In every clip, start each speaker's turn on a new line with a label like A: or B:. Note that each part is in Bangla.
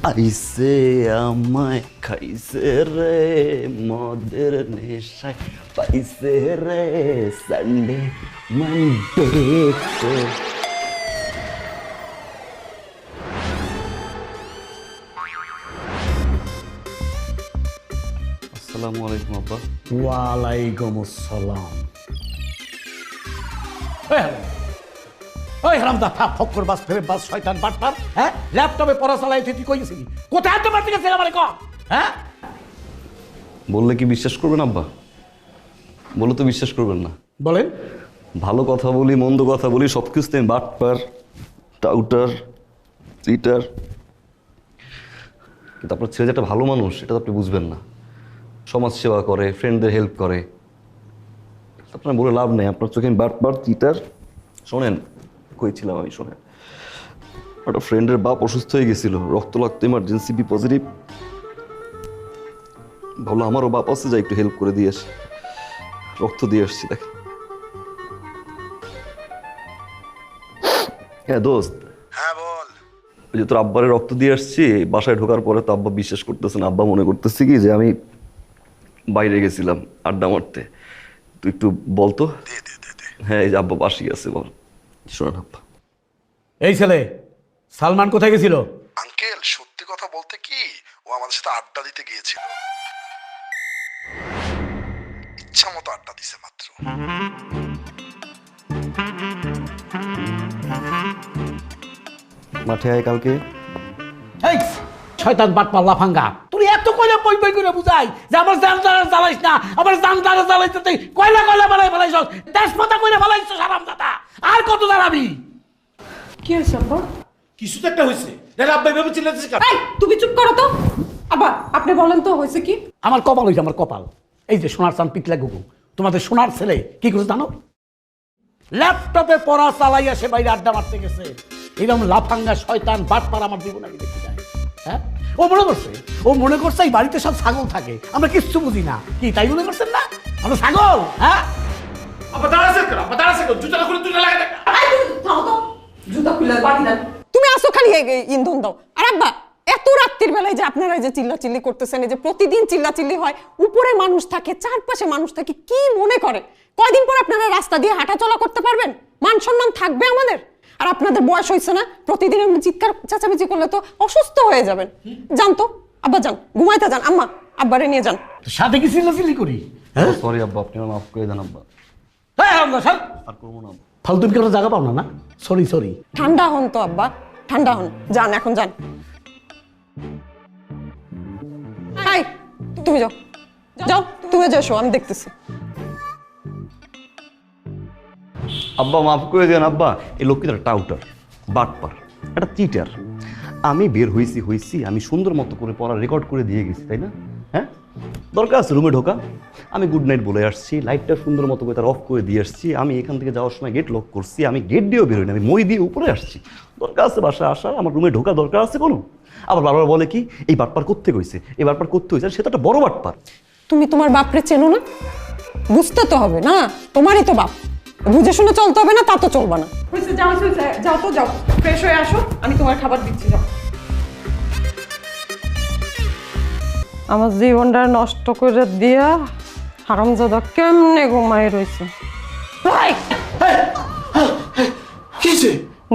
A: আইসে আমায় খাইছে রে মদের নেশায় পাইছে রে সানডে মানডে। আসসালামু আলাইকুম আব্বা।
B: ওয়ালাইকুম আসসালাম। ওই হারামদা ফক্কর বাস ফেরে বাস শয়তান বাটপার, হ্যাঁ ল্যাপটপে পড়া চালাই তুই কই গেছিলি? কোথায় আড্ডা মারতে গেছিলি আমারে কম? হ্যাঁ
A: বললে কি বিশ্বাস করবেন আব্বা? বলে তো বিশ্বাস করবেন না।
B: বলেন।
A: ভালো কথা বলি মন্দ কথা বলি সব কিছুতে বাটপার টাউটার চিটার, কিন্তু আপনার ছেলে যে একটা ভালো মানুষ এটা তো আপনি বুঝবেন না। সমাজ সেবা করে, ফ্রেন্ডদের হেল্প করে, আপনার বলে লাভ নেই। আপনার চোখে বাটপার চিটার। শোনেন কইছিলাম আমি, শোনেন একটা ফ্রেন্ডের বাপ অসুস্থ হয়ে গেছিল, রক্ত ইমার্জেন্সি বি পজিটিভ। ভাবলো আমারও বাপ আছে, যাই একটু হেল্প করে দিয়ে আসি, রক্ত দিয়ে আসছি। দেখ হ্যাঁ দোস্ত।
C: হ্যাঁ বল।
A: ওই যে তোর আব্বারে রক্ত দিয়ে আসছি, বাসায় ঢোকার পরে তো আব্বা বিশ্বাস করতেছে না। আব্বা মনে করতেছে কি যে আমি বাইরে গেছিলাম আড্ডা মারতে। তুই একটু বলতো। হ্যাঁ এই যে আব্বা বাসি আছে, বল। শোনেন আব্বা,
B: এই ছেলে সালমান কোথায় গেছিল?
C: আঙ্কেল সত্যি কথা বলতে কি, ও আমাদের সাথে আড্ডা দিতে গিয়েছিল। ইচ্ছা মতো আড্ডা দিছে মাত্র।
A: মাঠে আয় কালকে।
B: এই শয়তান বাটপার লাফাঙ্গা, তুই এত কয়লা বই বই করে বুঝাই যে আমার জানদারা জ্বালাইস না, আমার জানদারা জ্বালাইতে তুই কয়লা কয়লা বানাই ফেলাইছ, তেজপাতা কইরা ফেলাইছ হারামজাদা। আর কত দাঁড়াবি?
D: কি হয়েছে আব্বা?
B: কিছু তো একটা হয়েছে। দেখ আব্বা এভাবে চিল্লাচ্ছিস কেন?
D: এই তুমি চুপ করো তো। আব্বা আপনি বলেন তো হয়েছে কি?
B: আমার কপাল হয়েছে, আমার কপাল। এই যে সোনার চান পিতলা গুগু, তোমাদের সোনার ছেলে কি করে জানো? ল্যাপটপে পড়া চালাইয়া সে বাইরে আড্ডা মারতে গেছে। এরকম লাফাঙ্গা শয়তান বাটপার আমার জীবনে আমি দেখি যায়। হ্যাঁ ও মনে করছে এই বাড়িতে সব ছাগল থাকে, আমরা কিচ্ছু বুঝি না। কি তাই মনে করছেন না আমরা ছাগল? হ্যাঁ
D: জুতা খুলে বাড়ি দেন। তুমি আসো খালি ইন্ধন দাও। আর আব্বা এত রাত্রির বেলায় যে আপনারা এই যে চিল্লাচিল্লি করতেছেন, এই যে প্রতিদিন চিল্লাচিল্লি হয়, উপরে মানুষ থাকে চারপাশে মানুষ থাকে, কি মনে করে কয়দিন পর আপনারা রাস্তা দিয়ে হাঁটাচলা করতে পারবেন? মান সম্মান থাকবে আমাদের? আর আপনাদের বয়স হয়েছে না, প্রতিদিন এমনি চিৎকার চেঁচামেচি করলে তো অসুস্থ হয়ে যাবেন। যান তো আব্বা, যান ঘুমাইতে যান। আম্মা আব্বারে নিয়ে যান।
B: সাথে কি চিল্লাচিল্লি করি?
A: সরি আব্বা, আপনি আমার মাফ করে দেন আব্বা। আর করবো না।
B: ফালতু কোনো জায়গা পাও না না? সরি।
D: ঠান্ডা হন তো আব্বা, ঠান্ডা হন। যান এখন যান। হাই তুমি যাও, যাও তুমি যাও, আমি দেখতেছি।
A: আব্বা মাফ করে দেন আব্বা। এই লোকটা টাউটার বাটপার, একটা চিটার। আমি বের হয়েছি আমি সুন্দর মতো করে পড়া রেকর্ড করে দিয়ে গেছি, তাই না? হ্যাঁ দরকার আছে রুমে ঢোকা, আমি গুড নাইট বলে আসছি, লাইটটা সুন্দর মতো করে তার অফ করে দিয়ে আসছি। আমি এখান থেকে যাওয়ার সময় গেট লক করছি, আমি গেট দিয়েও বেরোই না, আমি মই দিয়ে উপরে আসছি। দরকার আছে বাসায় আসার, আমার রুমে ঢোকা দরকার আছে কোনো? আবার বারবার বলে কি এই বাটপার করতে হয়েছে, এই বাটপার করতে হয়েছে, সে তো একটা বড় বাটপার।
D: তুমি তোমার বাপরে চেনো না? বুঝতে তো হবে না, তোমারই তো বাপ, বুঝে শুনে চলতে হবে না? তা তো চলবে না। যাও তো, যাও ফ্রেশ হয়ে আসো, আমি তোমার খাবার দিচ্ছি। যাও। আমার জীবনটা নষ্ট করে দিয়া হারামজাদা কেমনে ঘুমাই রয়েছে।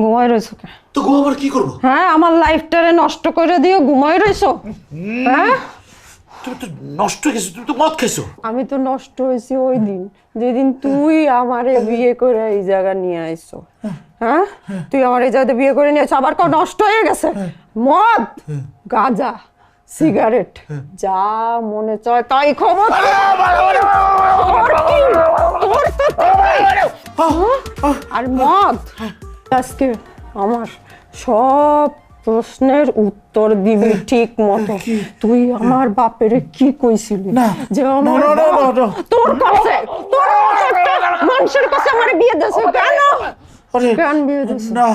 D: ঘুমাই রয়েছো কে?
B: তো ঘুমাবার কি করবো?
D: হ্যাঁ আমার লাইফটারে নষ্ট করে দিও, ঘুমাই রয়েছো? হ্যাঁ
B: তুমি তো নষ্ট হয়ে গেছো, তুমি তো মদ খেয়েছো।
D: আমি তো নষ্ট হয়েছি ওই দিন যেদিন তুই আমারে বিয়ে করে এই জায়গা নিয়ে আইছো। হ্যাঁ তুই আমার এই জায়গাতে বিয়ে করে নিয়ে আইছো, আবার কেউ নষ্ট হয়ে গেছে? মদ, গাঁজা, সিগারেট, যা মনে চায় তাই খবর। আর মদ আজকে আমার সব প্রশ্নের উত্তর দিবি ঠিক মতো। তুই আমার বাপেরে কি কইছিলি যে আমার তোর কাছে, তোর মানুষের কাছে আমার বিয়ে দিয়েছে কেন? কেন বিয়ে দিয়েছে?
E: না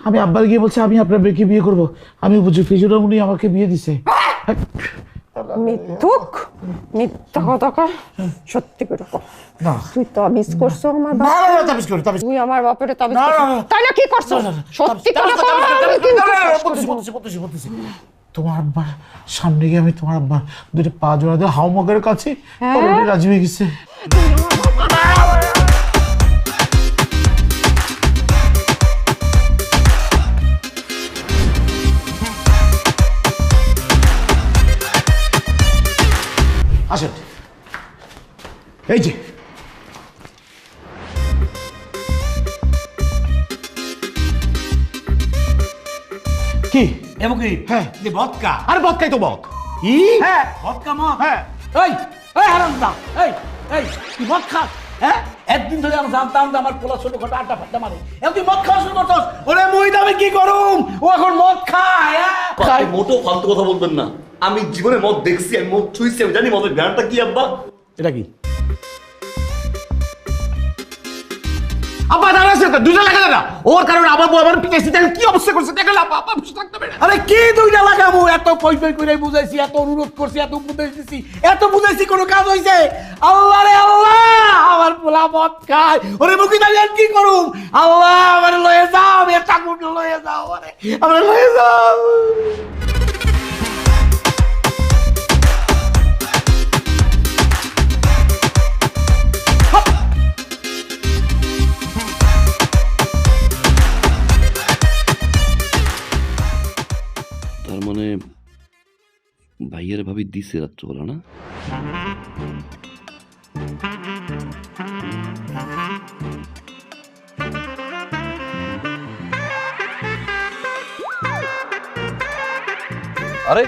E: আমি আব্বার গিয়ে বলছি আমি আপনার মেয়েকে বিয়ে করবো, আমি বুঝি ফিজুরা উনি আমাকে বিয়ে দিছে।
D: মিথ্যুক, মিথ্যা কথা কয়। সত্যি করে কর, তুই তাবিজ করছো আমার বাপ? তুই আমার বাপের তাবিজ করছো? তাহলে কি করছো? সত্যি করে কর।
E: তোমার আব্বার সামনে গিয়ে আমি তোমার আব্বার দুটো পা জোড়া দিয়ে হাওমগের কাছে অলরেডি রাজি হয়ে গেছে। আসেন, এই যে কি
B: এমন কি?
E: হ্যাঁ।
B: যে ভদকা।
E: আরে বদ খাই তো বদ।
B: কি?
E: হ্যাঁ।
B: ভদকা মদ?
E: হ্যাঁ।
B: এই হারামদা, এই তুই মদ খাস? হ্যাঁ, একদিন ধরে আমি জানতাম যে আমার পোলা ছোট খাটো আড্ডা ফাড্ডা মারে, এখন তুই মদ খাওয়া শুরু করছস। ওরে মুই আমি কি করুম? ও এখন মদ খায়, হ্যাঁ?
A: মোটেও ফালতু কথা বলবেন না। আমি জীবনে মদ দেখছি, আমি মদ ছুঁইছি, আমি জানি মদের ব্র্যান্ডটা কি আব্বা।
B: এটা কি?
E: আব্বা দাঁড়াচ্ছে তো, দুইটা লাগা না ওর কারণে আমার বউ আমার পিটাইছে, দেখেন কি অবস্থা করছে, দেখেন আব্বা আব্বা বুঝতে থাকতে পারে না।
B: আরে কি দুইটা লাগাবো? এত পই পই করে বুঝাইছি, এত অনুরোধ করছি, এত উপদেশ দিছি, এত বুঝাইছি, কোনো কাজ হইছে? আল্লাহ রে আল্লাহ, আমার পোলা মদ খায়। ওরে মুখি দাঁড়িয়ে আর কি করুম? আল্লাহ আমার লয়ে যাও, আমি ঠাকুর লয়ে যাও, আমার লয়ে যাও।
A: তার মানে ভাইয়ের ভাবি দিছে রাত্রবেলা না? আরে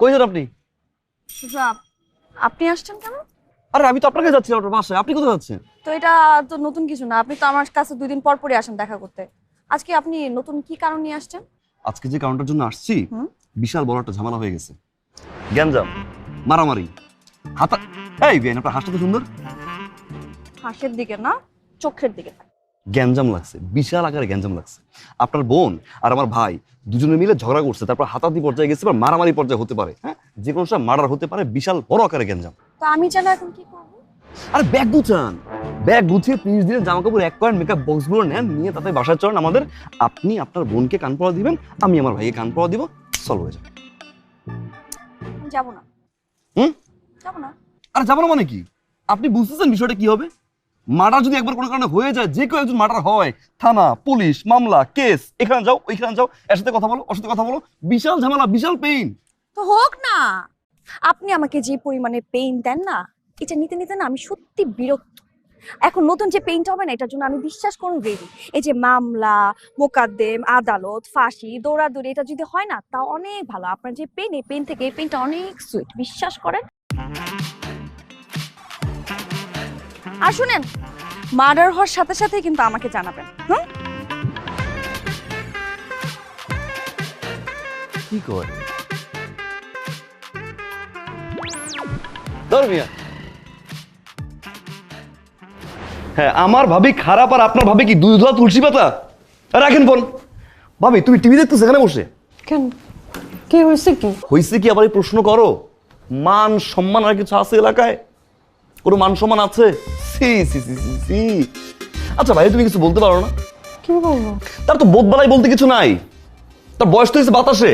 A: কই যান আপনি?
F: আপনি আসছেন কেন?
A: আরে আমি তো আপনার কাছে যাচ্ছিলাম, আপনার বাসায়। আপনি কোথায় যাচ্ছেন?
F: তো এটা তো নতুন কিছু না, আপনি তো আমার কাছে 2 দিন পর পরই আসেন দেখা করতে। আজকে আপনি নতুন কি কারণ নিয়ে আসছেন?
A: আজকে যে কাউন্টার জন্য আসছি, বিশাল বড় একটা ঝামেলা হয়ে গেছে। গ্যাঞ্জাম, মারামারি, হাতা। এই বেন, আপনার হাসটা তো সুন্দর।
F: হাসের দিকে না, চোখের দিকে।
A: গ্যাঞ্জাম লাগছে, বিশাল আকারে গ্যাঞ্জাম লাগছে। আপনার বোন আর আমার ভাই দুজনে মিলে ঝগড়া করছে, তারপর হাতাহাতি পর্যায়ে গেছে, বা মারামারি পর্যায়ে হতে পারে। হ্যাঁ, যে কোনো সময় মার্ডার হতে পারে। বিশাল বড় আকারে গ্যাঞ্জাম।
F: তো আমি যেন এখন কি করব?
A: আরে ব্যাগ গুছান, ব্যাগ গুছিয়ে 30 দিনের জামা কাপড় এক কয়েন মেকআপ বক্সগুলো নেন, নিয়ে তাতে বাসায় চলেন আমাদের। আপনি আপনার বোনকে কান পড়া দিবেন, আমি আমার ভাইকে কান পড়া দিব, সলভ হয়ে যাবে।
F: আমি যাব না। যাব না।
A: আরে যাবো না মানে কি? আপনি বুঝতেছেন বিষয়টা কি হবে? মার্ডার যদি একবার কোনো কারণে হয়ে যায়, যে কেউ একজন মার্ডার হয়, থানা, পুলিশ, মামলা, কেস, এখানে যাও ওইখানে যাও, এর সাথে কথা বলো, ওর সাথে কথা বলো, বিশাল ঝামেলা, বিশাল পেইন।
F: তো হোক না। আপনি আমাকে যে পরিমাণে পেইন দেন না, এটা নিতে নিতে না আমি সত্যি বিরক্ত। এখন নতুন যে পেইনটা হবে না, এটার জন্য আমি বিশ্বাস করুন রেডি। এই যে মামলা, মোকদ্দম, আদালত, ফাঁসি, দৌড়াদৌড়ি, এটা যদি হয় না তা অনেক ভালো। আপনার যে পেইন, এই পেইন থেকে এই পেইনটা অনেক সুইট, বিশ্বাস করেন। আর শুনেন, মার্ডার হওয়ার সাথে সাথে কিন্তু আমাকে জানাবেন।
A: কি কয় ধর্মিয়া? হ্যাঁ, আমার ভাবি খারাপ আর আপনার ভাবি কি দুধ ধোয়া তুলসী পাতা? রাখেন ফোন। ভাবি তুমি টিভি দেখতেছো এখানে বসে?
D: কেন, কি হয়েছে? কি
A: হয়েছে কি আবার এই প্রশ্ন করো? মান সম্মান আর কিছু আছে এলাকায়? কোনো মান সম্মান আছে? সি সি সি সি সি। আচ্ছা ভাই, তুমি কিছু বলতে পারো না?
D: কি বলবো?
A: তার তো বোধবালাই বলতে কিছু নাই। তার বয়স তো হয়েছে বাতাসে।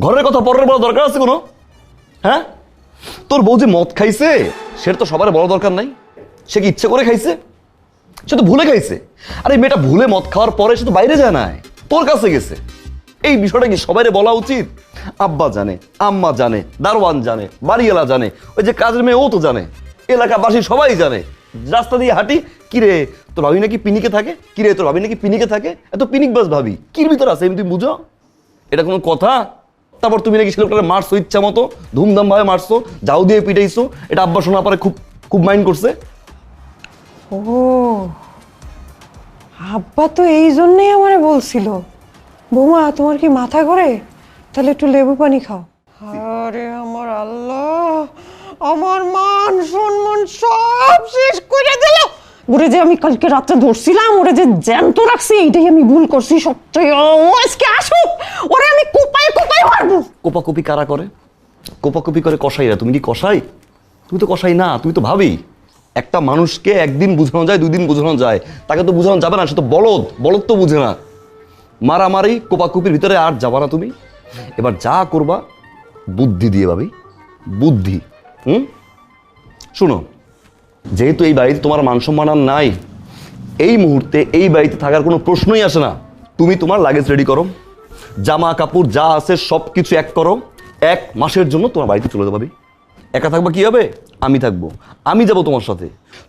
A: ঘরের কথা পরের বলা দরকার আছে কোনো? হ্যাঁ, তোর বউ যে মদ খাইছে সেটা তো সবার বড় দরকার নাই। সে কি ইচ্ছে করে খাইছে? সে তো ভুলে খাইছে। আর এই মেয়েটা ভুলে মদ খাওয়ার পরে সে তো বাইরে যায় নাই, তোর কাছে গেছে। এই বিষয়টা কি সবাইরে বলা উচিত? আব্বা জানে, আম্মা জানে, দারোয়ান জানে, বাড়িওয়ালা জানে, ওই যে কাজের মেয়ে ও তো জানে, এলাকাবাসী সবাই জানে। রাস্তা দিয়ে হাঁটি, কিরে তোর ভাবি নাকি পিনিকে থাকে, কিরে তোর ভাবি নাকি পিনিকে থাকে, এত পিনিক বাস ভাবি কির ভিতর আছে তুমি বুঝো? এটা কোনো কথা? তারপর তুমি নাকি ছেলেটাকে মারছো ইচ্ছা মতো, ধুমধাম ভাবে মারছো, যাও দিয়ে পিটাইছো। এটা আব্বা শোনা পরে খুব খুব মাইন্ড করছে।
D: ও, আব্বা তো এই জন্যই আমারে বলছিল, বৌমা তোমার কি মাথা ঘোরে, তাহলে একটু লেবু পানি খাও। আরে আমার আল্লাহ, আমার মান সম্মান সব শেষ করে দিল। ওরে যে আমি কালকে রাতে ধরছিলাম, ওরে যে জ্যান্ত রাখছি, এইটাই আমি ভুল করছি সত্যি। ও আজকে আসুক, ওরে আমি কোপায় কোপায় মারবো।
A: কোপাকুপি কারা করে? কোপাকুপি করে কসাইরা। তুমি কি কসাই? তুমি তো কসাই না, তুমি তো ভাবি। একটা মানুষকে একদিন বোঝানো যায়, 2 দিন বোঝানো যায়, তাকে তো বোঝানো যাবে না। সে তো বলদ, বলদ তো বুঝে না। মারামারি কোপাকুপির ভিতরে আর যাবা না তুমি। এবার যা করবা বুদ্ধি দিয়ে ভাবি, বুদ্ধি। শুনো, যেহেতু এই বাড়িতে তোমার মান সম্মান আর নাই, এই মুহূর্তে এই বাড়িতে থাকার কোনো প্রশ্নই আসে না। তুমি তোমার লাগেজ রেডি করো, জামা কাপড় যা আছে সব কিছু এক করো। 1 মাসের জন্য তোমার বাড়িতে চলে যাবে। একা থাকবা কি হবে? আমি থাকবো, আমি যাব তোমার সাথে।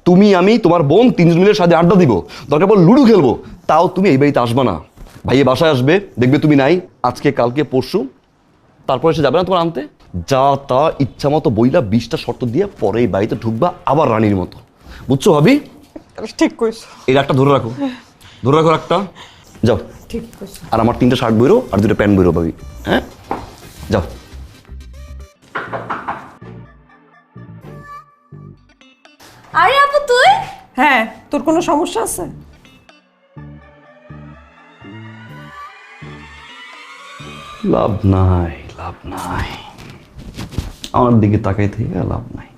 A: তুমি, আমি, তোমার বোন 3 জন মিলে সাথে আড্ডা দিব, দরকার পর লুডো খেলবো। তাও তুমি এই বাড়িতে আসবা না। ভাইয়ে বাসায় আসবে, দেখবে তুমি নাই আজকে, কালকে, পরশু, তারপরে সে যাবে না তোমার আনতে। যা তা ইচ্ছা মতো বইলা 20টা শর্ত দিয়ে পরে এই বাড়িতে ঢুকবা আবার রানীর মতো, বুঝছো ভাবি?
D: ঠিক কইছো।
A: এই রাগটা ধরে রাখো, ধরে রাখো রাগটা। যাও,
D: ঠিক কইছো।
A: আর আমার 3টা শার্ট বইরো আর 2টা প্যান্ট বইরো ভাবি। হ্যাঁ, যাও।
F: আরে আপু তুই?
D: হ্যাঁ, তোর কোনো সমস্যা আছে?
A: লাভ নাই, লাভ নাই, আমার দিকে তাকাই থেকে লাভ নাই।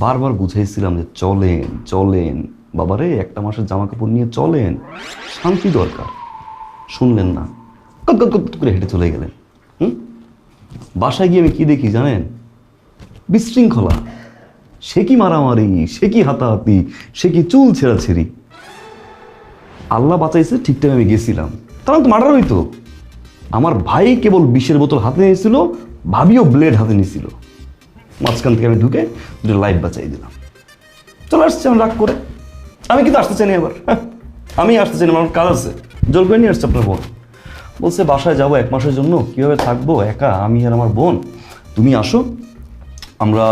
A: বারবার বুঝাইছিলাম যে চলেন চলেন বাবারে, 1টা মাসের জামা কাপড় নিয়ে চলেন, শান্তি দরকার। শুনলেন না, কত কত কত করে হেঁটে চলে গেলেন। বাসায় গিয়ে আমি কি দেখি জানেন? বিশৃঙ্খলা। সে কি মারামারি, সে কি হাতাহাতি, সে কি চুল ছেঁড়াছেড়ি। আল্লাহ বাঁচাইছে, ঠিক টাইমে আমি গেছিলাম, তারা তো মার্ডার হইতো। আমার ভাই কেবল বিষের বোতল হাতে নিয়েছিল, ভাবিও ব্লেড হাতে নিয়েছিল। মাঝখান থেকে আমি ঢুকে 2টা লাইফ বাঁচাই দিলাম। চলে আসছে আমি রাগ করে। আমি কিন্তু আসতে চাইনি আবার, আমি আসতে চাইনি, আমার কাজ আছে। জোর করে নিয়ে আসছে আপনার বোন, বলছে বাসায় যাবো 1 মাসের জন্য, কীভাবে থাকবো একা আমি আর আমার বোন, তুমি আসো। আমরা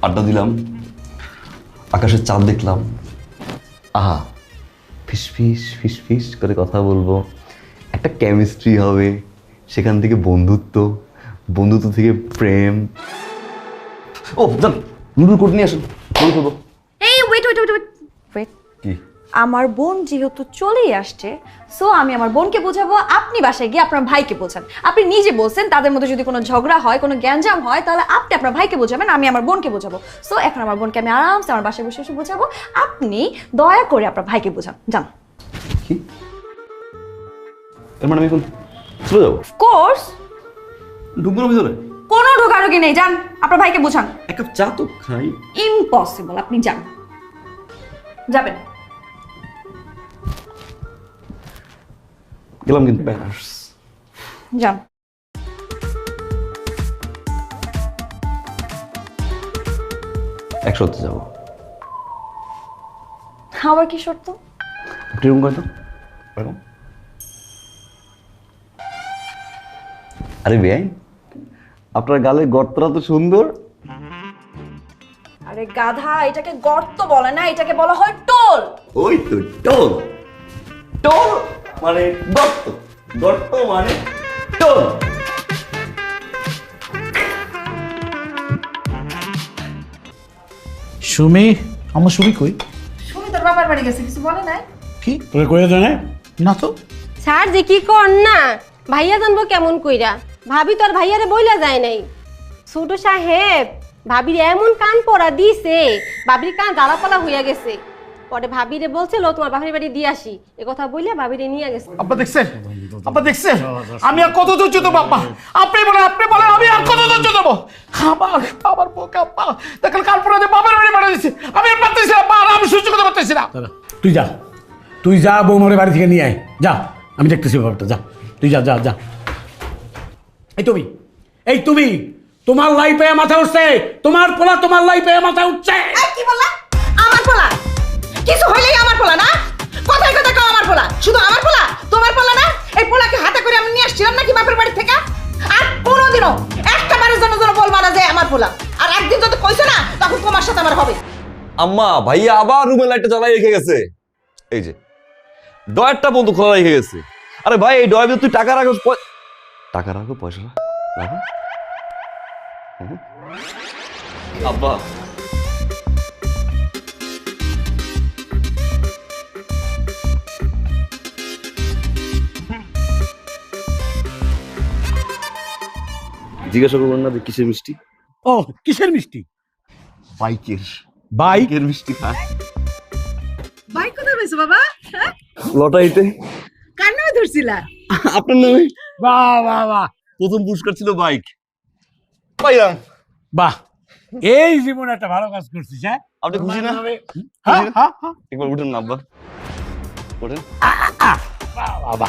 A: আড্ডা দিলাম, আকাশের চাঁদ দেখলাম। আহা, ফিস ফিস ফিস ফিস করে কথা বলবো, একটা কেমিস্ট্রি হবে, সেখান থেকে বন্ধুত্ব, বন্ধুত্ব থেকে প্রেম। ও জান, নুডল কোট নিয়ে আসেন, নুডল করবো।
F: এই ওয়েট ওয়েট ওয়েট ওয়েট
A: কি?
F: আমার বোন যেহেতু চলেই আসছে, সো আমি আমার বোনকে বোঝাবো, আপনি বাসায় গিয়ে আপনার ভাইকে বোঝান। আপনি নিজে বলছেন তাদের মধ্যে যদি কোনো ঝগড়া হয়, কোনো গ্যাঞ্জাম হয়, তাহলে আপনি আপনার ভাইকে বোঝাবেন, আমি আমার বোনকে বোঝাবো। সো এখন আমার বোনকে আমি আরামসে আমার বাসায় বসে বসে বোঝাবো, আপনি দয়া করে আপনার ভাইকে বোঝান। যান।
A: কি? এর মানে আমি এখন চলে যাবো?
F: কোর্স
A: ঢুকবো না ভিতরে?
F: কোনো ঢোকাঢুকি নেই, যান আপনার ভাইকে বোঝান।
A: 1 কাপ চা তো খাই।
F: ইম্পসিবল, আপনি যান। যাবেন।
A: গেলাম কিন্তু প্যারাস।
F: যান।
A: একসাথে যাবো।
F: আবার কি শর্ত?
A: একটু এরকম করে তো, এরকম। আরে বেআইন, আপনার গালে গর্তটা তো সুন্দর।
F: আরে গাধা, এটাকে গর্ত বলে না, এটাকে বলা হয় টোল।
A: ওই তো টোল, টোল মানে গর্ত, গর্ত মানে টোল।
B: সুমি, আমার সুমি কই?
G: শুনি তোর বাবার বাড়ি গেছে, কিছু বলে নাই?
B: কি তোকে কইয়া দেয় না তো?
H: স্যার যে কি কর না, ভাইয়া জানবো কেমন কইরা? ভাবি তোর ভাইয়ারে বইলা যায় নাই। ছোট সাহেব ভাবির এমন কান পড়া দিছে, ভাবির কান জ্বালাপালা হইয়া গেছে। পরে ভাবিরে বলছিল তোমার বাপের বাড়ি দিয়ে আসি, এ কথা বইলে ভাবিরে নিয়ে গেছে।
E: আপা দেখছেন, আপা দেখছেন, আমি আর কত ধৈর্য দেবো আপা? আপনি বলেন আমি আর কত ধৈর্য দেবো? আমার বোকা আপা দেখেন কাল পরে বাবার বাড়ি পাঠিয়ে দিচ্ছে, আমি আর পারতেছি না আপা, আর আমি সহ্য করতে পারতেছি না।
B: তুই যা বৌমারে বাড়ি থেকে নিয়ে আয়, যা, আমি দেখতেছি ব্যাপারটা, যা তুই যা যা যা। এই তুমি তোমার লাইফে মাথা উঠছে, তোমার পোলা তোমার লাইফে মাথা উঠছে।
G: কি বললা? আমার পোলা? কিছু হইলেই আমার পোলা না? কথায় কথা কও আমার পোলা, শুধু আমার পোলা, তোমার পোলা না? এই পোলাকে হাতে করে আমি নিয়ে আসছিলাম নাকি বাপের বাড়ি থেকে? আর কোনোদিনও একটা বারের জন্য বলবা না যে আমার পোলা। আর একদিন যদি কইছো না, তখন তোমার সাথে আমার হবে।
A: আম্মা, ভাইয়া আবার রুমের লাইটটা জ্বালাই রেখে গেছে। এই যে ডয়ারটা বন্ধু খোলা রেখে গেছে। আরে ভাই, এই ডয়ার তুই টাকা রাখো, টাকা রাখো, পয়সা রাখো। আব্বা, জিজ্ঞাসা করবেন না কিসের মিষ্টি?
B: ও, কিসের মিষ্টি?
A: বাইকের,
B: বাইক?
A: বাইকের মিষ্টি খায়।
G: ভাই কোথায় হইছো বাবা?
A: লটারিতে।
G: কার নামে ধরছিলা?
A: আপনার নামে।
B: বাহ বাহ বাহ,
A: প্রথম পুরস্কার ছিল বাইক, পাইলাম।
B: বাহ, এই জীবনে একটা ভালো কাজ করছিস। হ্যাঁ,
A: আপনি খুশি না?
B: হ্যাঁ, হ্যাঁ, হ্যাঁ।
A: একবার উঠেন না আব্বা, ওঠেন।
B: বাবা,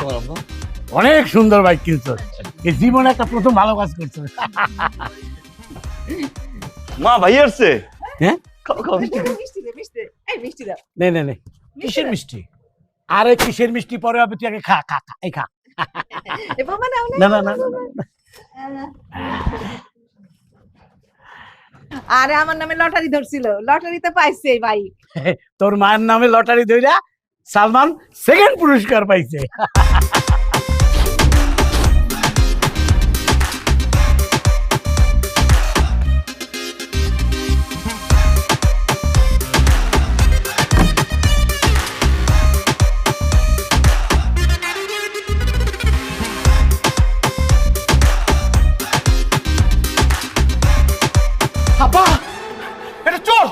B: অনেক সুন্দর বাইক কিনছো, এই জীবনে একটা প্রথম ভালো কাজ করছো।
A: মা ভাই আসছে।
B: হ্যাঁ,
A: খাও খাও মিষ্টি খাও।
B: নে নে নে, কিসের মিষ্টি? আরে কিসের মিষ্টি পরে হবে, তুই আগে খা খা খা, এই খা। না না না না।
G: আরে আমার নামে লটারি ধরছিল, লটারিতে পাইছে ভাই।
B: তোর মায়ের নামে লটারি ধইরা সালমান সেকেন্ড পুরস্কার পাইছে।
E: আব্বা, এটা চোর,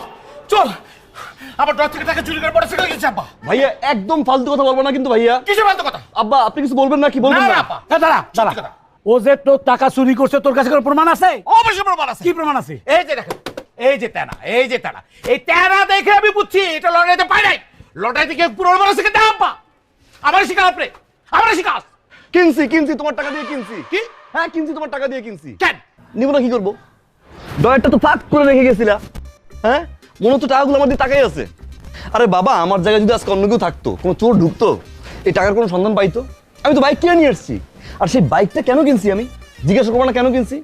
E: চোর আমার ডর থেকে টাকা চুরি করে মোটরসাইকেল কিনছে। আব্বা
A: ভাইয়া একদম ফালতু কথা বলবো না কিন্তু ভাইয়া।
E: কিসের ফালতু কথা?
A: আব্বা আপনি কিছু বলবেন না, কি বলবেন
E: না,
A: না?
E: না, আব্বা।
B: দাঁড়া দাঁড়া,
E: সত্যি কথা।
B: ও যে তোর টাকা চুরি করছে, তোর কাছে কোনো প্রমাণ আছে?
E: অবশ্যই প্রমাণ আছে।
B: কি প্রমাণ আছে?
E: এই যে দেখেন, এই যে তেনা, এই যে তেনা, এই তেনা দেখে আমি বুঝছি এটা লটারিতে পাই নাই। লটারি থেকে পুরো মোটরসাইকেল দাও আব্বা। আমার শিকার আপনি, আমার শিকার।
A: কিনছি কিনছি, তোমার টাকা দিয়ে কিনছি।
E: কি?
A: হ্যাঁ কিনছি, তোমার টাকা দিয়ে কিনছি।
E: কেন?
A: নিব না কি করবো? ডয়ারটা তো ফাঁক করে রেখে গেছিলা। হ্যাঁ মনে হতো টাকাগুলো আমার দিয়ে টাকাই আছে। আরে বাবা, আমার জায়গায় যদি আজকে অন্য কেউ থাকতো, কোনো চোর ঢুকতো, এই টাকার কোনো সন্ধান পাইতো? আমি তো বাইক কিনে নিয়ে এসেছি। আর সেই বাইকটা কেন কিনছি আমি জিজ্ঞাসা করবো না কেন কিনছি?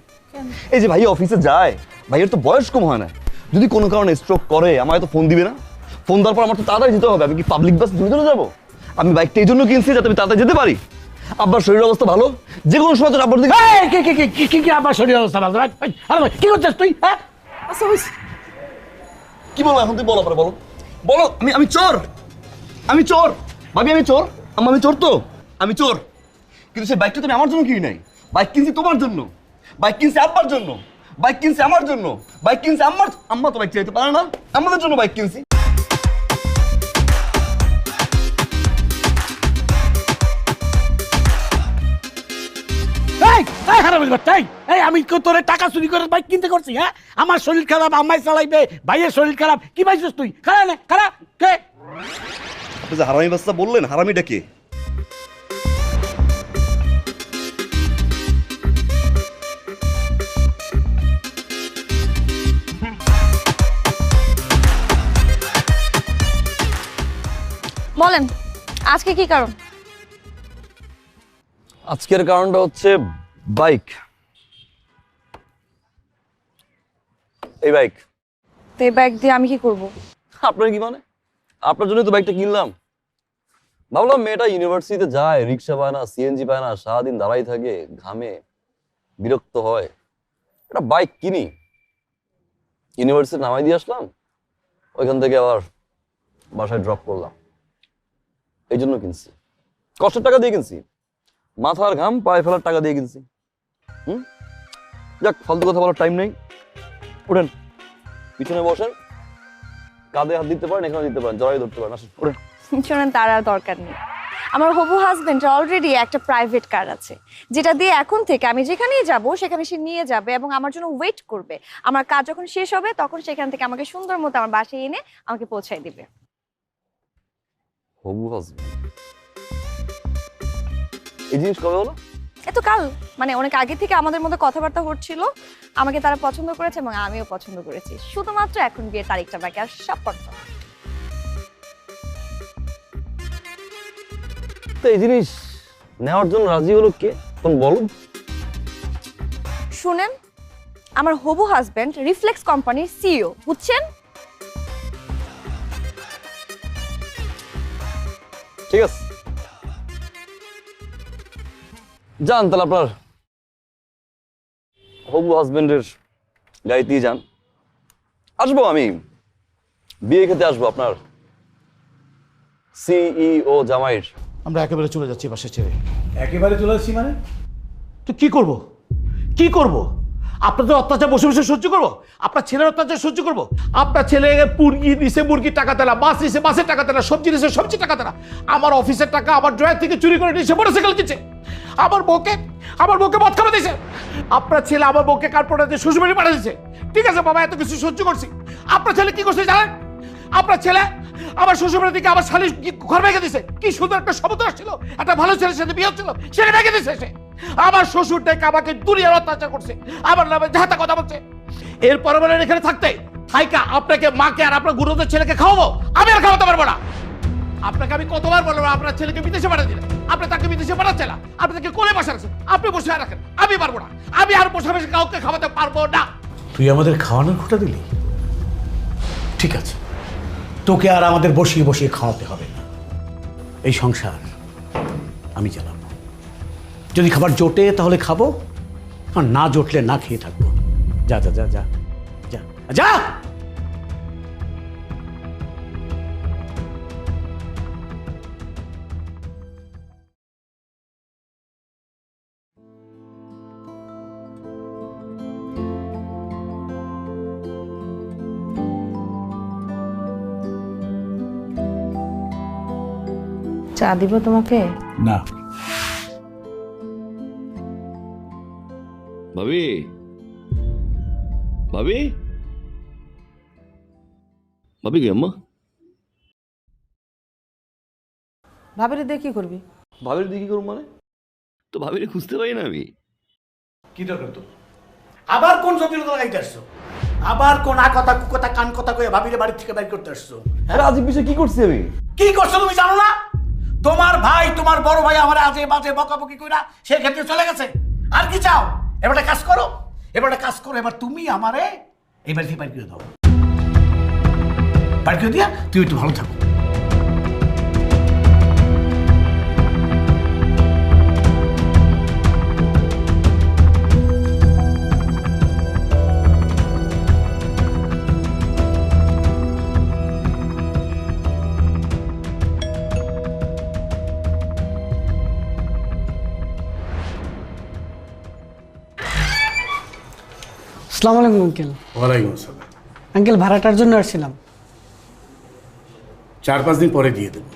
A: এই যে ভাই অফিসে যায়, ভাইয়ের তো বয়স কম হয় না, যদি কোনো কারণে স্ট্রোক করে আমায় তো ফোন দিবে না? ফোন দেওয়ার পর আমার তো তাড়াতাড়ি যেতে হবে। আমি কি পাবলিক বাস ধরে ধরে যাবো? আমি বাইকটা এই জন্য কিনছি যাতে আমি তাড়াতাড়ি যেতে পারি। আব্বার শরীরের অবস্থা ভালো, যে কোনো সময় তো আব্বার দিকে।
B: এই, কি কি কি কি কি কি আবার শরীর অবস্থা ভালো? আরে ভাই, কি করছিস তুই? হ্যাঁ,
D: আচ্ছা হইছে।
A: কি বলো এখন? তুই বলো পরে বলো, বলো। আমি চোর, আমি চোর ভাবি, আমি চোর। আম্মা আমি চোর তো, আমি চোর। কিন্তু সেই বাইকটা তুমি আমার জন্য কিনি নাই, বাইক কিনছি তোমার জন্য, বাইক কিনছি আব্বার জন্য, বাইক কিনছি আমার জন্য, বাইক কিনছি আম্মার। আম্মা তো বাইক চাইতে পারে না, আমাদের জন্য বাইক কিনছি।
B: এই, এই হারামির বাচ্চা, এই আমি তোরে টাকা চুরি করে বাইক কিনতে করছি? হ্যাঁ, আমার শরীর খারাপ, আম্মাই চালাইবে, ভাইয়ের শরীর খারাপ, কি পাইছিস তুই? খারাপ না খারাপ কে?
A: আপনি যে হারামি বাচ্চা বললেন, হারামিটা কে?
F: বলেন আজকে কি কারণ?
A: আজকের কারণটা হচ্ছে বাইক। এই বাইক।
F: তো এই ব্যাগ দিয়ে আমি কি করব?
A: আপনার কি মানে? আপনার জন্য তো বাইকটা কিনলাম। ভাবলাম মেয়েটা ইউনিভার্সিটিতে যায়, রিক্সা পায় না, সিএনজি পায় না, সারাদিন দাঁড়াই থাকে, ঘামে, বিরক্ত হয়, একটা বাইক কিনি। ইউনিভার্সিটি নামাই দিয়ে আসলাম, ওইখান থেকে আবার বাসায় ড্রপ করলাম, এই জন্য কিনছি। কষ্টের টাকা দিয়ে কিনছি, মাথার ঘাম পায়ে ফেলার টাকা দিয়ে কিনছি। যাক, ফালতু কথা বলার টাইম নেই। উঠেন, পিছনে বসেন, কাঁধে হাত দিতে পারেন, এখানে দিতে পারেন, জড়াই ধরতে পারেন। আসেন উঠেন।
F: শোনেন, তার আর দরকার নেই। আমার হবু হাজবেন্ড অলরেডি একটা প্রাইভেট কার আছে, যেটা দিয়ে এখন থেকে আমি যেখানেই যাব সেখানে সে নিয়ে যাবে এবং আমার জন্য ওয়েট করবে। আমার কাজ যখন শেষ হবে তখন সেখান থেকে আমাকে সুন্দর মতো আমার বাসায় এনে আমাকে পৌঁছায় দিবে।
A: হবু হাজবেন্ড, এই জিনিস কবে হলো?
F: এত কাল, মানে অনেক আগে থেকে আমাদের মধ্যে কথাবার্তা হচ্ছিল, আমাকে তারা পছন্দ করেছে এবং আমিও পছন্দ করেছি। শুধুমাত্র এখন বিয়ের তারিখটা বাকি, আর সব কনফার্ম।
A: তো এই জিনিস নেওয়ার জন্য রাজি হলো কে? তখন বলো।
F: শুনেন, আমার হবু হাজবেন্ড রিফ্লেক্স কোম্পানির সিইও, বুঝছেন?
A: ঠিক আছে, যান তাহলে আপনার হবু হাজবেন্ডের গাড়িতেই যান। আসবো আমি, বিয়ে খেতে আসবো আপনার সিইও জামাইয়ের।
E: আমরা একেবারে চলে যাচ্ছি বাসা ছেড়ে।
B: একেবারে চলে আসছি মানে? তো কি করব, কি করব? আপনাদের অত্যাচার বসে বসে সহ্য করবো? আপনার ছেলের অত্যাচার সহ্য করবো? আপনার ছেলে মুরগি নিছে মুরগির টাকা দেলা, মাছ নিছে মাছের টাকা দেলা, সবজি নিছে সবজি টাকা দেলা, আমার অফিসের টাকা আমার ড্রয়ার থেকে চুরি করে নিছে মোটরসাইকেল কিনছে, আমার বউকে
E: আমার বউকে মদ খাওয়া দিয়েছে। আপনার ছেলে আমার বউকে কার্পোরেটে শ্বশুরবাড়ি পাঠিয়ে দিয়েছে। ঠিক আছে বাবা, এত কিছু সহ্য করছি। আপনার ছেলে কি করছে জানেন? আপনার ছেলে আমার শ্বশুরবাড়ি থেকে আমার শালি ঘর ভেঙে দিছে। কি সুন্দর একটা সমুদ্র আসছিল, একটা ভালো ছেলের সাথে বিয়ে হচ্ছিল, সেটা ভেঙে দিছে সে। আমার শ্বশুরটাকে আমাকে দুনিয়ার অত্যাচার করছে, আমার নামে যাহাতা কথা বলছে। এরপরে বলেন এখানে থাকতে থাইকা আপনাকে, মাকে আর আপনার গুরুদের ছেলেকে খাওয়াবো? আমি আর খাওয়াতে পারবো না। আপনাকে আমি কতবার বলবো আপনার ছেলেকে বিদেশে পাঠিয়ে দিলেন, আপনি তাকে বিদেশে পাঠাচ্ছেন না, আপনি তাকে কোলে বসে রাখছেন, আপনি বসে রাখেন। আমি পারবো না, আমি আর বসে বসে কাউকে খাওয়াতে পারবো না।
B: তুই আমাদের খাওয়ানোর খোটা দিলি? ঠিক আছে, তোকে আর আমাদের বসিয়ে বসিয়ে খাওয়াতে হবে না। এই সংসার আমি চালাবো। যদি খাবার জোটে তাহলে খাবো, আর না জোটলে না খেয়ে থাকবো। যা যা যা যা যা যা।
I: চা দিব তোমাকে?
B: না।
A: ভাবি, ভাবি, ভাবি কি আম্মা?
I: ভাবিরে দিয়ে কি করবি?
A: ভাবির দিকে করুন মানে? তো ভাবিরে খুঁজতে পারি না আমি।
B: কি দরকার তো? আবার কোন জটিলতা লাগাইতে আসছো? আবার কোন কথা কুকথা কান কথা কয়ে ভাবিরে বাড়ি থেকে বাইর করতে আসছো?
A: হ্যাঁ, আজীব বিষয় কি করছি আমি?
B: কি করছো তুমি জানো না? তোমার ভাই, তোমার বড় ভাই আমার আজে বাজে বকাবকি কইরা সে ক্ষেত্রে চলে গেছে। আর কি চাও? এবার একটা কাজ করো, এবার তুমি আমারে এই বাড়ি থেকে বাইর করে দাও। বাইর করে দিয়া তুই একটু ভালো থাকো।
J: আসসালামু আলাইকুম আঙ্কেল।
B: ওয়ালাইকুম আসসালাম।
J: আঙ্কেল, ভাড়াটার জন্য আসছিলাম।
B: 4-5 দিন পরে দিয়ে দেবো।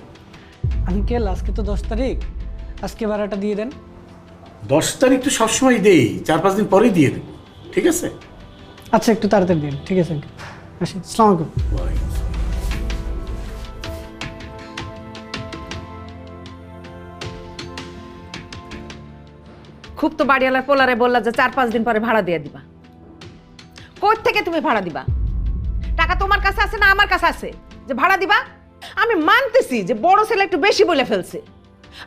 J: আঙ্কেল, আজকে তো 10 তারিখ, আজকে ভাড়াটা দিয়ে দেন।
B: 10 তারিখ তো সবসময় দেই, 4-5 দিন পরেই দিয়ে দেবো। ঠিক আছে?
J: আচ্ছা, একটু তাড়াতাড়ি দিন। ঠিক আছে আঙ্কেল, আসি। আসসালামু আলাইকুম।
B: ওয়ালাইকুম আসসালাম।
G: খুব তো বাড়িওয়ালার পোলারে বললা যে 4-5 দিন পরে ভাড়া দিয়ে দিবা। কই থেকে তুমি ভাড়া দিবা? টাকা তোমার কাছে আছে না আমার কাছে আছে যে ভাড়া দিবা? আমি মানতেছি যে বড় ছেলে একটু বেশি বলে ফেলছে।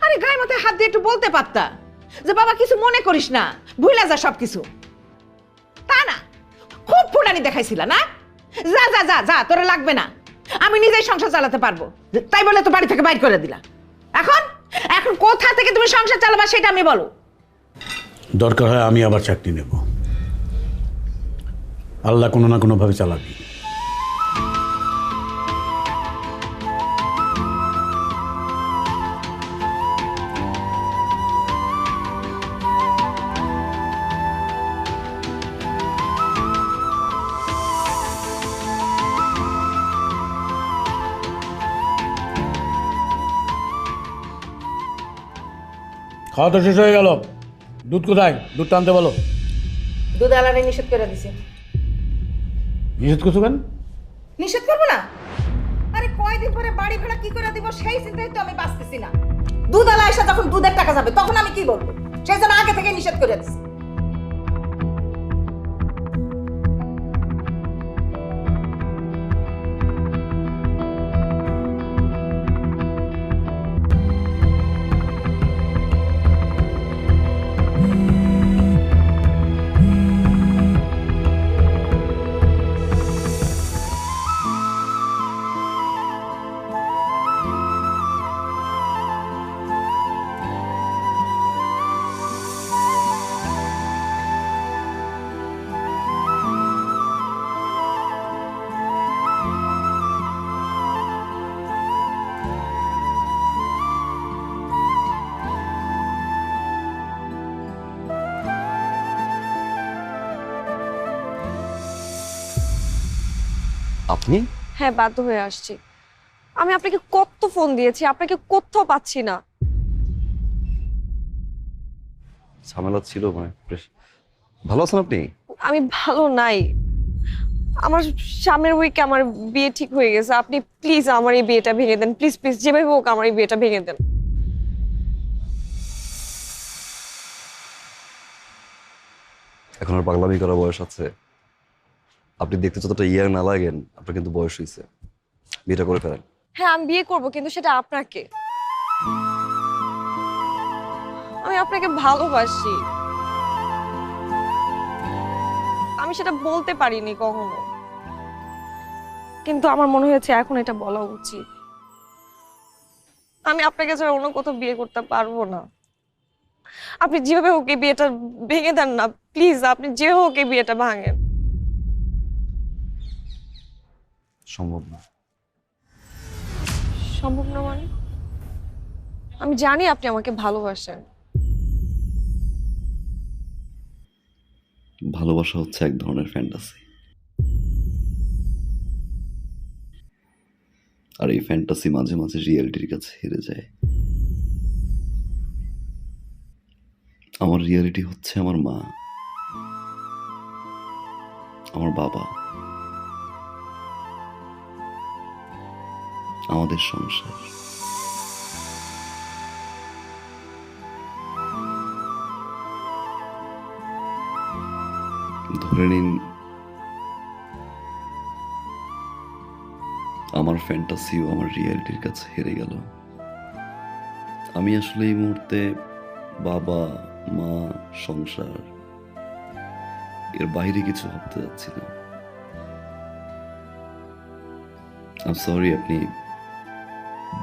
G: আরে গায়ে মাথায় হাত দিয়ে একটু বলতে পারতা যে বাবা কিছু মনে করিস না, ভুলে যা সব কিছু। তা না, খুব ফুটানি দেখাইছিলা না? যা যা যা যা, তোরে লাগবে না, আমি নিজেই সংসার চালাতে পারবো। তাই বলে তো বাড়ি থেকে বাইর করে দিলা। এখন এখন কোথা থেকে তুমি সংসার চালাবা সেটা আমি বলো।
B: দরকার হয় আমি আবার চাকরি নেব। আল্লাহ কোনো না কোনোভাবে চালাবি। খাওয়া তো শেষ হয়ে গেল। দুধ কোথায়? দুধ টানতে বলো।
G: দুধ আলারে নিষেধ করে দিছে।
B: নিষেধ করছো কেন?
G: নিষেধ করবো না? আরে কয়দিন পরে বাড়ি ভাড়া কি করে দিব সেই চিন্তায় তো আমি বাঁচতেছি না। দুধ আলা এসে যখন দুধের টাকা যাবে তখন আমি কি বলবো? সেই জন্য আগে থেকে নিষেধ করে দিছি।
A: আপনি?
F: হ্যাঁ, বাধ্য হয়ে আসছি। আমি আপনাকে কত ফোন দিয়েছি, আপনাকে কোথাও পাচ্ছি না।
A: ঝামেলা ছিল, মানে ভালো আছেন আপনি?
F: আমি ভালো নাই। আমার সামনের উইকে আমার বিয়ে ঠিক হয়ে গেছে। আপনি প্লিজ আমার এই বিয়েটা ভেঙে দেন, প্লিজ প্লিজ, যেভাবে হোক আমার এই বিয়েটা ভেঙে দেন।
A: এখন আর পাগলামি করার বয়স আছে? আপনি দেখতে যতটা ইয়ার না লাগেন, আপনার কিন্তু বয়স হয়েছে, বিয়েটা করে ফেলেন।
F: হ্যাঁ আমি বিয়ে করব, কিন্তু সেটা আপনাকে। আমি আপনাকে ভালোবাসি, আমি সেটা বলতে পারিনি কখনো, কিন্তু আমার মনে হয়েছে এখন এটা বলা উচিত। আমি আপনাকে ছাড়া অন্য কোথাও বিয়ে করতে পারবো না। আপনি যেভাবে হোক এই বিয়েটা ভেঙে দেন না প্লিজ, আপনি যে হোক এই বিয়েটা ভাঙেন।
A: সম্ভব না।
F: সম্ভব না মানে? আমি জানি আপনি আমাকে ভালোবাসেন।
A: ভালোবাসা হচ্ছে এক ধরনের ফ্যান্টাসি, আর এই ফ্যান্টাসি মাঝে মাঝে রিয়েলিটির কাছে হেরে যায়। আমার রিয়েলিটি হচ্ছে আমার মা, আমার বাবা, আমাদের সংসার। ধরে নিন আমার ফ্যান্টাসিও আমার রিয়েলিটির কাছে হেরে গেল। আমি আসলে এই মুহূর্তে বাবা, মা, সংসার এর বাইরে কিছু ভাবতে যাচ্ছি না। আই এম সরি, আপনি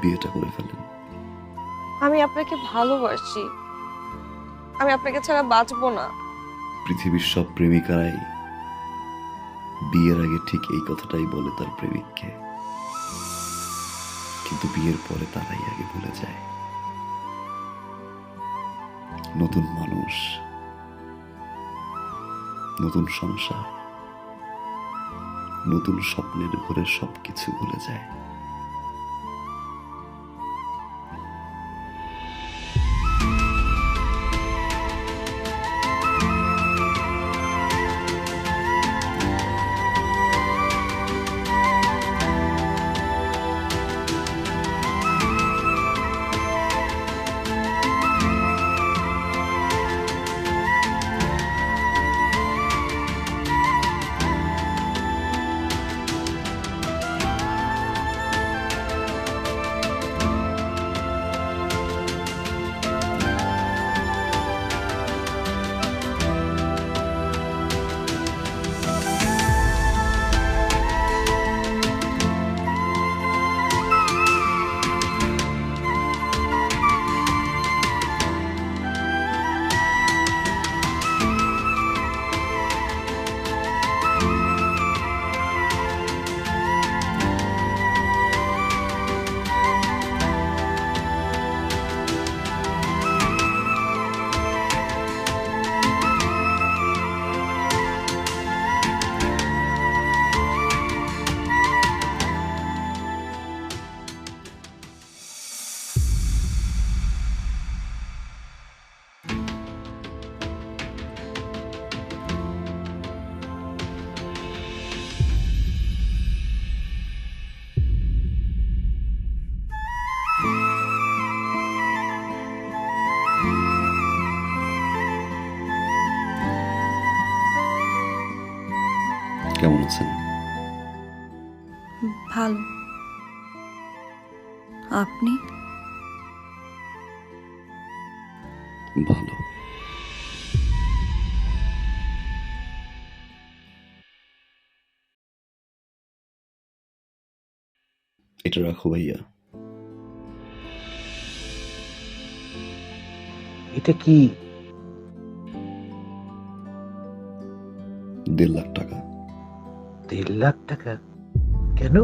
A: বিয়েটা করে ফেলেন।
F: আমি আপনাকে ভালোবাসি, আমি আপনাকে ছাড়া বাঁচবো না।
A: পৃথিবীর সব প্রেমিকারাই বিয়ের আগে ঠিক এই কথাটাই বলে তার প্রেমিককে, কিন্তু বিয়ের পরে তারাই আগে ভুলে যায়। নতুন মানুষ, নতুন সংসার, নতুন স্বপ্নের ঘরে সবকিছু ভুলে যায়। কেমন আছেন?
F: ভালো। আপনি?
A: ভালো। এটা রাখো ভাইয়া।
B: এটা কি?
A: 1.5 লাখ টাকা।
B: 1.5 লাখ টাকা? কেন?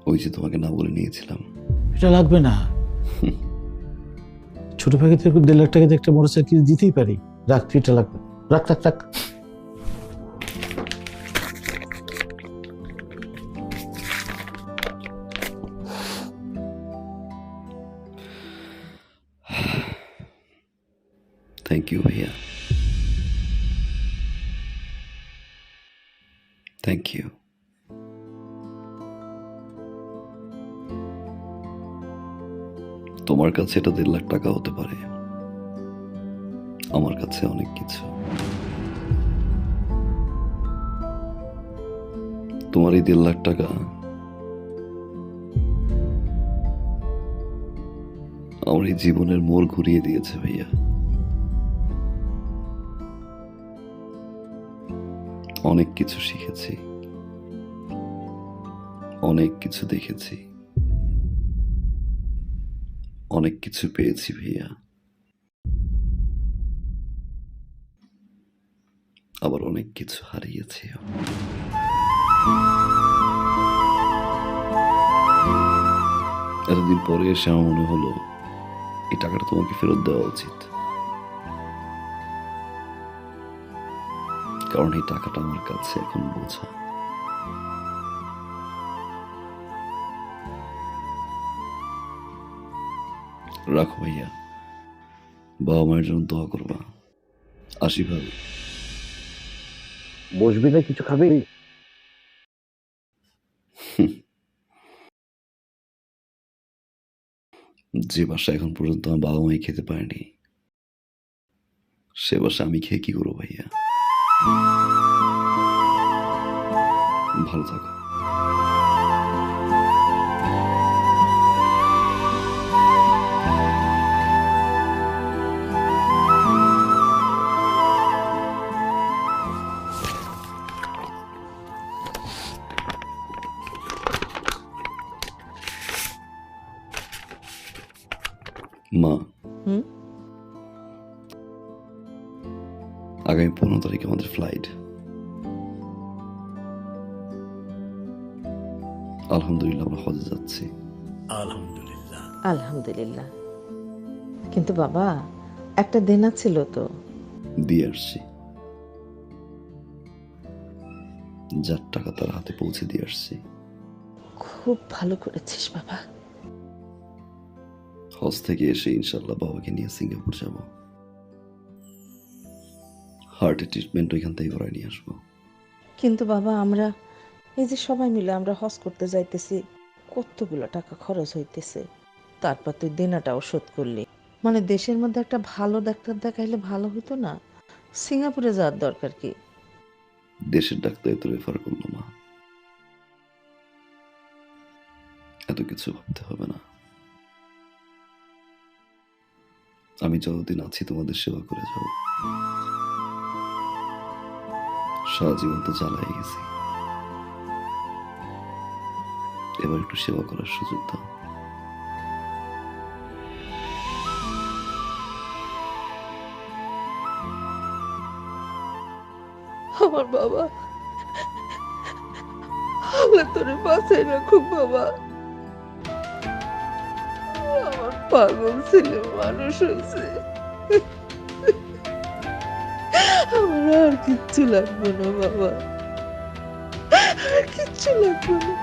A: ওই যে তোমাকে না বলে নিয়েছিলাম।
B: এটা লাগবে না। ছোট ভাগে থেকে 1.5 লাখ টাকা দিয়ে একটা মোটরসাইকেল দিতেই পারি। রাখ, এটা লাগবে। রাখ রাখ রাখ।
A: থ্যাংক ইউ ভাইয়া, থ্যাংক ইউ। তোমার কাছে এটা 1.5 লাখ টাকা হতে পারে, আমার কাছে অনেক কিছু। তোমার এই 1.5 লাখ টাকা আমার এই জীবনের মোড় ঘুরিয়ে দিয়েছে ভাইয়া। অনেক কিছু শিখেছি, অনেক কিছু দেখেছি, অনেক কিছু পেয়েছি ভাইয়া, আবার অনেক কিছু হারিয়েছি। এতদিন পরে এসে আমার মনে হলো এই টাকাটা তোমাকে ফেরত দেওয়া উচিত, কারণ এই টাকাটা আমার কাছে এখন বোঝা। রাখো ভাইয়া, বাবা মায়ের জন্য দোয়া করবা। আসি ভাবি।
B: বসবি না, কিছু খাবি?
A: যে বাসা এখন পর্যন্ত আমার বাবা মাই খেতে পারেনি, সে বাসা আমি খেয়ে কি করবো ভাইয়া? ভালো থাকো। মা, আগামী 15 তারিখে আমাদের ফ্লাইট। আলহামদুলিল্লাহ আমরা হজে যাচ্ছি।
B: আলহামদুলিল্লাহ।
I: আলহামদুলিল্লাহ। কিন্তু বাবা, একটা দেনা ছিল তো।
A: দিয়ে আসছি, যার টাকা তার হাতে পৌঁছে দিয়ে আসছি।
I: খুব ভালো করেছিস বাবা।
A: হজ থেকে এসে ইনশাল্লাহ বাবাকে নিয়ে সিঙ্গাপুর যাব। হার্টের ট্রিটমেন্ট ওইখান থেকে করায় নিয়ে আসবো।
I: কিন্তু বাবা, আমরা এই যে সবাই মিলে আমরা হজ করতে যাইতেছি, কতগুলো টাকা খরচ হইতেছে, তারপর তুই দেনাটাও শোধ করলি। মানে দেশের মধ্যে একটা ভালো ডাক্তার দেখাইলে ভালো হতো না? সিঙ্গাপুরে যাওয়ার দরকার কি?
A: দেশের ডাক্তার তো রেফার করলো মা, এত কিছু ভাবতে হবে না। আমি যতদিন আছি তোমাদের সেবা করে যাব। সারা জীবন তো জ্বালাই গেছি, এবার একটু সেবা করার সুযোগ দাও।
I: আমার বাবা, আল্লাহ তোরে বাঁচাই রাখুক বাবা। আমার পাগল ছেলে মানুষ হয়েছে, আমার আর কিচ্ছু লাগবে না বাবা, আর কিচ্ছু লাগবে না।